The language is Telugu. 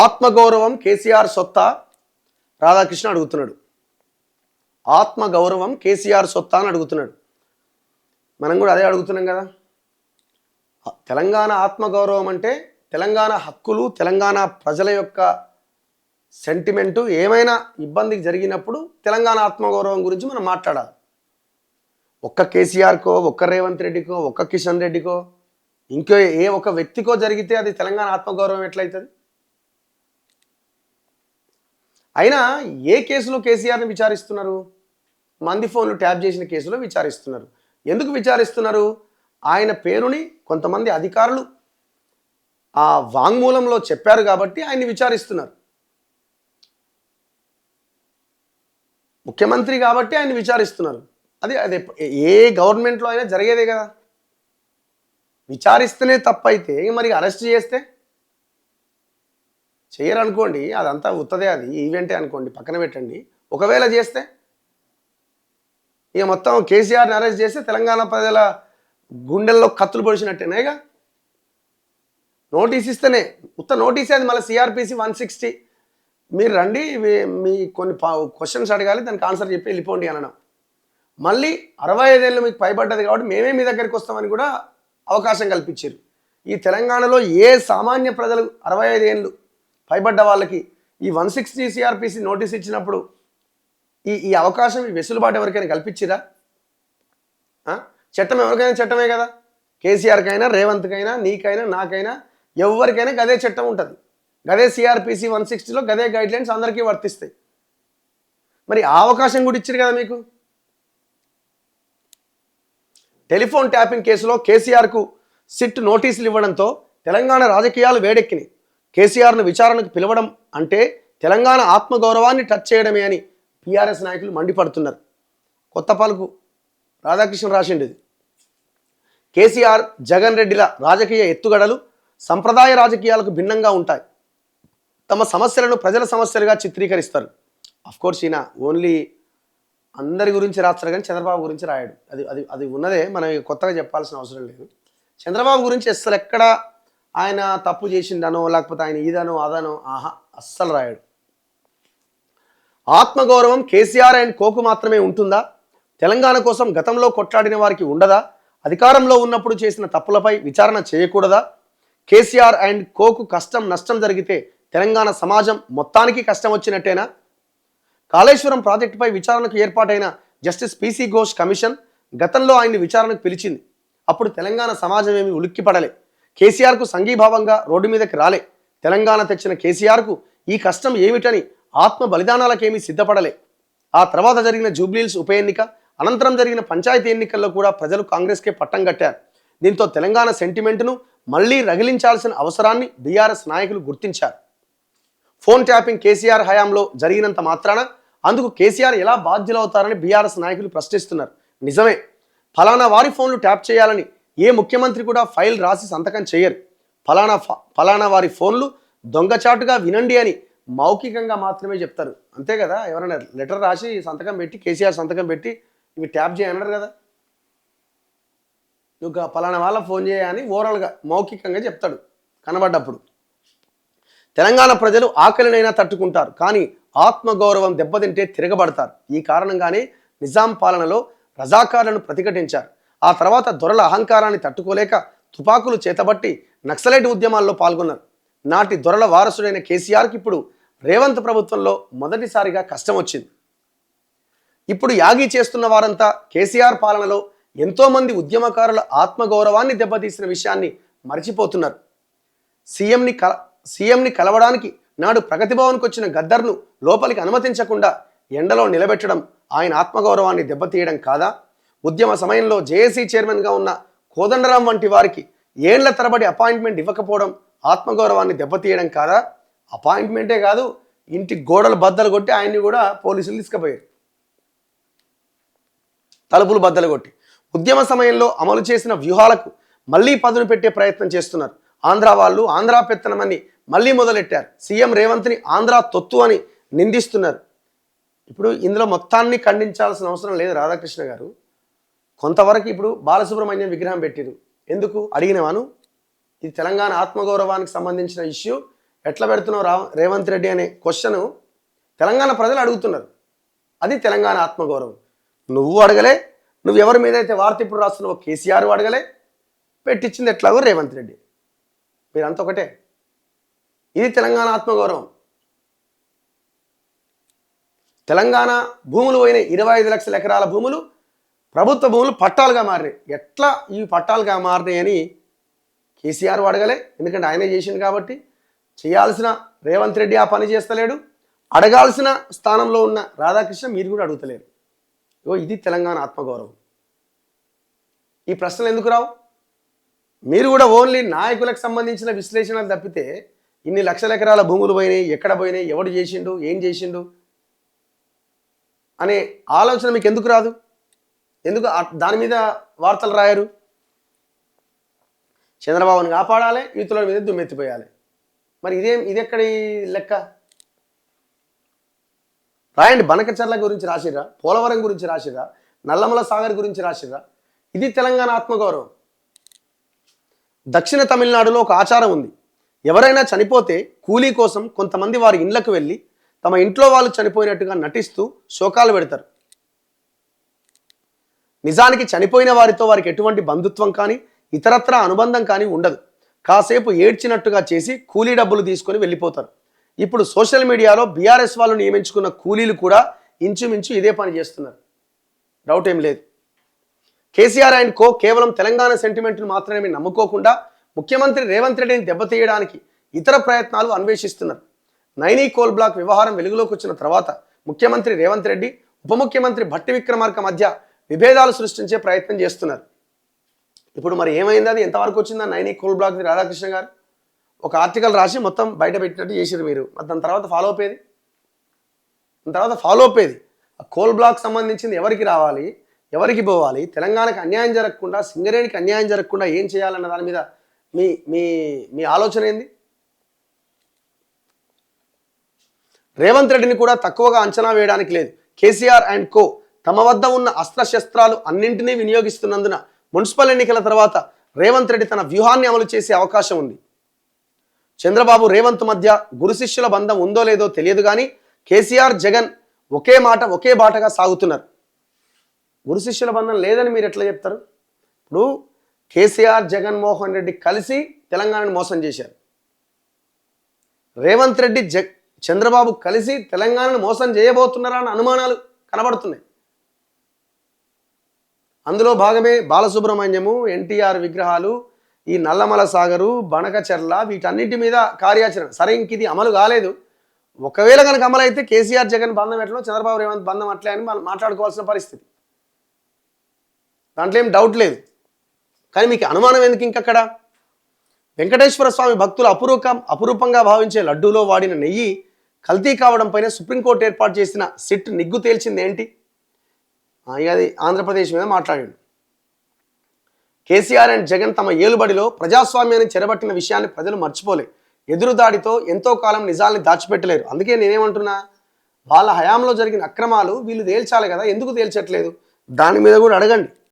ఆత్మగౌరవం కేసీఆర్ సొత్తా రాధాకృష్ణ అడుగుతున్నాడు. ఆత్మగౌరవం కేసీఆర్ సొత్తా అని అడుగుతున్నాడు. మనం కూడా అదే అడుగుతున్నాం కదా. తెలంగాణ ఆత్మగౌరవం అంటే తెలంగాణ హక్కులు, తెలంగాణ ప్రజల యొక్క సెంటిమెంటు ఏమైనా ఇబ్బందికి జరిగినప్పుడు తెలంగాణ ఆత్మగౌరవం గురించి మనం మాట్లాడాలి. ఒక్క కేసీఆర్కో, ఒక్క రేవంత్ రెడ్డికో, ఒక్క కిషన్ రెడ్డికో, ఇంకో ఏ ఒక వ్యక్తికో జరిగితే అది తెలంగాణ ఆత్మగౌరవం ఎట్లయితుంది? అయినా ఏ కేసులో కేసీఆర్ని విచారిస్తున్నారు? మంది ఫోన్లు ట్యాప్ చేసిన కేసులో విచారిస్తున్నారు. ఎందుకు విచారిస్తున్నారు? ఆయన పేరుని కొంతమంది అధికారులు ఆ వాంగ్మూలంలో చెప్పారు కాబట్టి ఆయన్ని విచారిస్తున్నారు. ముఖ్యమంత్రి కాబట్టి ఆయన్ని విచారిస్తున్నారు. అది అదే ఏ గవర్నమెంట్లో అయినా జరిగేదే కదా. విచారిస్తేనే తప్పైతే మరి అరెస్ట్ చేస్తే చేయరనుకోండి, అదంతా ఉత్తదే, అది ఈవెంటే అనుకోండి, పక్కన పెట్టండి. ఒకవేళ చేస్తే ఇక మొత్తం కేసీఆర్ని అరెస్ట్ చేస్తే తెలంగాణ ప్రజల గుండెల్లో కత్తులు పొడిచినట్టేనేగా. నోటీస్ ఇస్తేనే ఉత్త నోటీసే అది. మళ్ళీ సిఆర్పిసి 160 మీరు రండి, మీ కొన్ని క్వశ్చన్స్ అడగాలి, దానికి ఆన్సర్ చెప్పి వెళ్ళిపోండి అనడం. మళ్ళీ 65 ఏళ్ళు మీకు పైబడ్డది కాబట్టి మేమే మీ దగ్గరికి వస్తామని కూడా అవకాశం కల్పించారు. ఈ తెలంగాణలో ఏ సామాన్య ప్రజలు 65 ఏళ్ళు పైబడ్డ వాళ్ళకి ఈ 160 సిఆర్పిసి నోటీస్ ఇచ్చినప్పుడు ఈ అవకాశం, ఈ వెసులుబాటు ఎవరికైనా కల్పించిరా? చట్టం ఎవరికైనా చట్టమే కదా. కేసీఆర్కైనా, రేవంత్కైనా, నీకైనా, నాకైనా, ఎవరికైనా గదే చట్టం ఉంటుంది. గదే సిఆర్పిసి 160లో గదే గైడ్లైన్స్ అందరికీ వర్తిస్తాయి. మరి ఆ అవకాశం కూడా ఇచ్చారు కదా మీకు. టెలిఫోన్ ట్యాపింగ్ కేసులో కేసీఆర్కు సిట్ నోటీసులు ఇవ్వడంతో తెలంగాణ రాజకీయాలు వేడెక్కినాయి. కేసీఆర్ను విచారణకు పిలవడం అంటే తెలంగాణ ఆత్మగౌరవాన్ని టచ్ చేయడమే అని టీఆర్ఎస్ నాయకులు మండిపడుతున్నారు. కొత్త పలుకు రాధాకృష్ణ రాసిండు. కేసీఆర్, జగన్ రెడ్డిల రాజకీయ ఎత్తుగడలు సంప్రదాయ రాజకీయాలకు భిన్నంగా ఉంటాయి. తమ సమస్యలను ప్రజల సమస్యలుగా చిత్రీకరిస్తారు. అఫ్కోర్స్ ఈయన ఓన్లీ అందరి గురించి రాస్తారు కానీ చంద్రబాబు గురించి రాయడు. అది అది అది ఉన్నదే, మనం కొత్తగా చెప్పాల్సిన అవసరం లేదు. చంద్రబాబు గురించి అస్సలు ఎక్కడ ఆయన తప్పు చేసిండనో లేకపోతే ఆయన ఇదనో అదనో అస్సలు రాయడు. ఆత్మగౌరవం కేసీఆర్ అండ్ కోకు మాత్రమే ఉంటుందా? తెలంగాణ కోసం గతంలో కొట్లాడిన వారికి ఉండదా? అధికారంలో ఉన్నప్పుడు చేసిన తప్పులపై విచారణ చేయకూడదా? కేసీఆర్ అండ్ కోకు కష్టం నష్టం జరిగితే తెలంగాణ సమాజం మొత్తానికి కష్టం వచ్చినట్టేనా? కాళేశ్వరం ప్రాజెక్టుపై విచారణకు ఏర్పాటైన జస్టిస్ పిసి ఘోష్ కమిషన్ గతంలో ఆయన్ని విచారణకు పిలిచింది. అప్పుడు తెలంగాణ సమాజం ఏమి ఉలిక్కిపడలే. కేసీఆర్కు సంఘీభావంగా రోడ్డు మీదకి రాలే. తెలంగాణ తెచ్చిన కేసీఆర్కు ఈ కష్టం ఏమిటని ఆత్మ బలిదానాలకేమీ సిద్ధపడలే. ఆ తర్వాత జరిగిన జూబ్లీహిల్స్ ఉప ఎన్నిక, అనంతరం జరిగిన పంచాయతీ ఎన్నికల్లో కూడా ప్రజలు కాంగ్రెస్కే పట్టం కట్టారు. దీంతో తెలంగాణ సెంటిమెంట్ను మళ్లీ రగిలించాల్సిన అవసరాన్ని బీఆర్ఎస్ నాయకులు గుర్తించారు. ఫోన్ ట్యాపింగ్ కేసీఆర్ హయాంలో జరిగినంత మాత్రాన అందుకు కేసీఆర్ ఎలా బాధ్యులవుతారని బీఆర్ఎస్ నాయకులు ప్రశ్నిస్తున్నారు. నిజమే, ఫలానా వారి ఫోన్లు ట్యాప్ చేయాలని ఏ ముఖ్యమంత్రి కూడా ఫైల్ రాసి సంతకం చేయరు. ఫలానా వారి ఫోన్లు దొంగచాటుగా వినండి అని మౌఖికంగా మాత్రమే చెప్తారు. అంతే కదా. ఎవరైనా లెటర్ రాసి సంతకం పెట్టి, కేసీఆర్ సంతకం పెట్టి ఇవి ట్యాప్ చేయన్నారు కదా. నువ్వు ఫలానా వాళ్ళ ఫోన్ చేయని ఓవరాల్గా మౌఖికంగా చెప్తాడు కనబడ్డప్పుడు. తెలంగాణ ప్రజలు ఆకలినైనా తట్టుకుంటారు, కానీ ఆత్మగౌరవం దెబ్బతింటే తిరగబడతారు. ఈ కారణంగానే నిజాం పాలనలో రజాకార్లను ప్రతిఘటించారు. ఆ తర్వాత దొరల అహంకారాన్ని తట్టుకోలేక తుపాకులు చేతబట్టి నక్సలైట్ ఉద్యమాల్లో పాల్గొన్నారు. నాటి దొరల వారసుడైన కేసీఆర్కి ఇప్పుడు రేవంత్ ప్రభుత్వంలో మొదటిసారిగా కష్టం వచ్చింది. ఇప్పుడు యాగి చేస్తున్న వారంతా కేసీఆర్ పాలనలో ఎంతోమంది ఉద్యమకారుల ఆత్మగౌరవాన్ని దెబ్బతీసిన విషయాన్ని మర్చిపోతున్నారు. సీఎంని కలవడానికి నాడు ప్రగతి భవన్కు వచ్చిన గద్దర్ను లోపలికి అనుమతించకుండా ఎండలో నిలబెట్టడం ఆయన ఆత్మగౌరవాన్ని దెబ్బతీయడం కాదా? ఉద్యమ సమయంలో జేఏసీ చైర్మన్గా ఉన్న కోదండరాం వంటి వారికి ఏళ్ల తరబడి అపాయింట్మెంట్ ఇవ్వకపోవడం ఆత్మగౌరవాన్ని దెబ్బతీయడం కాదా? అపాయింట్మెంటే కాదు, ఇంటి గోడలు బద్దలు కొట్టి ఆయన్ని కూడా పోలీసులు తీసుకుపోయారు, తలుపులు బద్దలు కొట్టి. ఉద్యమ సమయంలో అమలు చేసిన వ్యూహాలకు మళ్లీ పదును పెట్టే ప్రయత్నం చేస్తున్నారు. ఆంధ్ర వాళ్ళు ఆంధ్రా పెత్తనమని మళ్ళీ మొదలెట్టారు. సీఎం రేవంత్ని ఆంధ్రా తొత్తు అని నిందిస్తున్నారు. ఇప్పుడు ఇందులో మొత్తాన్ని ఖండించాల్సిన అవసరం లేదు రాధాకృష్ణ గారు. కొంతవరకు ఇప్పుడు బాలసుబ్రహ్మణ్యం విగ్రహం పెట్టిరు, ఎందుకు అడిగినవాను? ఇది తెలంగాణ ఆత్మగౌరవానికి సంబంధించిన ఇష్యూ. ఎట్లా పెడుతున్నావు రేవంత్ రెడ్డి అనే క్వశ్చన్ తెలంగాణ ప్రజలు అడుగుతున్నారు. అది తెలంగాణ ఆత్మగౌరవం. నువ్వు అడగలే, నువ్వు ఎవరి మీద అయితే వార్త ఇప్పుడు రాస్తున్నావో కేసీఆర్ అడగలే, పెట్టించింది ఎట్లాగో రేవంత్ రెడ్డి. మీరంతా ఒకటే. ఇది తెలంగాణ ఆత్మగౌరవం. తెలంగాణ భూములు పోయినాయి, 25 లక్షల ఎకరాల భూములు ప్రభుత్వ భూములు పట్టాలుగా మారినాయి. ఎట్లా ఈ పట్టాలుగా మారినాయి అని కేసీఆర్ అడగలే, ఎందుకంటే ఆయనే చేసిండు కాబట్టి. చేయాల్సిన రేవంత్ రెడ్డి ఆ పని చేస్తలేడు, అడగాల్సిన స్థానంలో ఉన్న రాధాకృష్ణ మీరు కూడా అడుగుతలేరు. ఇది తెలంగాణ ఆత్మగౌరవం. ఈ ప్రశ్నలు ఎందుకు రావు? మీరు కూడా ఓన్లీ నాయకులకు సంబంధించిన విశ్లేషణలు తప్పితే ఇన్ని లక్షల ఎకరాల భూములు పోయినాయి, ఎక్కడ పోయినాయి, ఎవడు చేసిండు, ఏం చేసిండు అనే ఆలోచన మీకు ఎందుకు రాదు? ఎందుకు దాని మీద వార్తలు రాయరు? చంద్రబాబుని కాపాడాలి, యూతుల మీద దుమ్మెత్తిపోయాలి. మరి ఇదెక్కడి లెక్క? రాయండి. బనకచర్ల గురించి రాసిర్రా, పోలవరం గురించి రాసిర్రా, నల్లమల సాగర్ గురించి రాసిర్రా. ఇది తెలంగాణ ఆత్మగౌరవం. దక్షిణ తమిళనాడులో ఒక ఆచారం ఉంది. ఎవరైనా చనిపోతే కూలీ కోసం కొంతమంది వారి ఇండ్లకు వెళ్ళి తమ ఇంట్లో వాళ్ళు చనిపోయినట్టుగా నటిస్తూ శోకాలు పెడతారు. నిజానికి చనిపోయిన వారితో వారికి ఎటువంటి బంధుత్వం కానీ ఇతరత్ర అనుబంధం కానీ ఉండదు. కాసేపు ఏడ్చినట్టుగా చేసి కూలీ డబ్బులు తీసుకొని వెళ్ళిపోతారు. ఇప్పుడు సోషల్ మీడియాలో బీఆర్ఎస్ వాళ్ళు నియమించుకున్న కూలీలు కూడా ఇంచుమించు ఇదే పని చేస్తున్నారు. డౌట్ ఏం లేదు. కేసీఆర్ అండ్ కో కేవలం తెలంగాణ సెంటిమెంట్ను మాత్రమే నమ్ముకోకుండా ముఖ్యమంత్రి రేవంత్ రెడ్డిని దెబ్బతీయడానికి ఇతర ప్రయత్నాలు అన్వేషిస్తున్నారు. నైనీ కోల్ బ్లాక్ వ్యవహారం వెలుగులోకి వచ్చిన తర్వాత ముఖ్యమంత్రి రేవంత్ రెడ్డి, ఉప ముఖ్యమంత్రి భట్టి విక్రమార్క మధ్య విభేదాలు సృష్టించే ప్రయత్నం చేస్తున్నారు. ఇప్పుడు మరి ఏమైంది? అది ఎంతవరకు వచ్చిందా నైనీ కోల్ బ్లాక్? రాధాకృష్ణ గారు ఒక ఆర్టికల్ రాసి మొత్తం బయట పెట్టినట్టు చేసిరు మీరు. దాని తర్వాత ఫాలో అప్పేది ఆ కోల్ బ్లాక్ సంబంధించింది ఎవరికి రావాలి, ఎవరికి పోవాలి, తెలంగాణకు అన్యాయం జరగకుండా, సింగరేణికి అన్యాయం జరగకుండా ఏం చేయాలన్న దాని మీద మీ మీ మీ ఆలోచన ఏంది? రేవంత్ రెడ్డిని కూడా తక్కువగా అంచనా వేయడానికి లేదు. కేసీఆర్ అండ్ కో తమ వద్ద ఉన్న అస్త్రశస్త్రాలు అన్నింటినీ వినియోగిస్తున్నందున మున్సిపల్ ఎన్నికల తర్వాత రేవంత్ రెడ్డి తన వ్యూహాన్ని అమలు చేసే అవకాశం ఉంది. చంద్రబాబు రేవంత్ మధ్య గురు శిష్యుల బంధం ఉందో లేదో తెలియదు కానీ కేసీఆర్ జగన్ ఒకే మాట ఒకే బాటగా సాగుతున్నారు. గురు శిష్యుల బంధం లేదని మీరు ఎట్లా చెప్తారు? ఇప్పుడు కేసీఆర్ జగన్మోహన్ రెడ్డి కలిసి తెలంగాణను మోసం చేశారు. రేవంత్ రెడ్డి చంద్రబాబు కలిసి తెలంగాణను మోసం చేయబోతున్నారా అన్న అనుమానాలు కనబడుతున్నాయి. అందులో భాగమే బాలసుబ్రహ్మణ్యము, ఎన్టీఆర్ విగ్రహాలు, ఈ నల్లమల సాగరు, బనకచెర్ల, వీటన్నిటి మీద కార్యాచరణ. సరే, ఇంక ఇది అమలు కాలేదు. ఒకవేళ కనుక అమలు అయితే కేసీఆర్ జగన్ బంధం ఎట్లా, చంద్రబాబు రేవంత్ బంధం అట్లే అని మాట్లాడుకోవాల్సిన పరిస్థితి. దాంట్లో ఏం డౌట్ లేదు. కానీ మీకు అనుమానం ఎందుకు? ఇంకక్కడ వెంకటేశ్వర స్వామి భక్తులు అపురూపంగా భావించే లడ్డూలో వాడిన నెయ్యి కల్తీ కావడంపైన సుప్రీంకోర్టు ఏర్పాటు చేసిన సిట్ నిగ్గు తేల్చింది ఏంటి? అది ఆంధ్రప్రదేశ్ మీద మాట్లాడాడు. కేసీఆర్ అండ్ జగన్ తమ ఏలుబడిలో ప్రజాస్వామ్యాన్ని చెరబట్టిన విషయాన్ని ప్రజలు మర్చిపోలే. ఎదురుదాడితో ఎంతో కాలం నిజాల్ని దాచిపెట్టలేరు. అందుకే నేనేమంటున్నా, వాళ్ళ హయాంలో జరిగిన అక్రమాలు వీళ్ళు తేల్చాలి కదా, ఎందుకు తేల్చట్లేదు? దాని మీద కూడా అడగండి.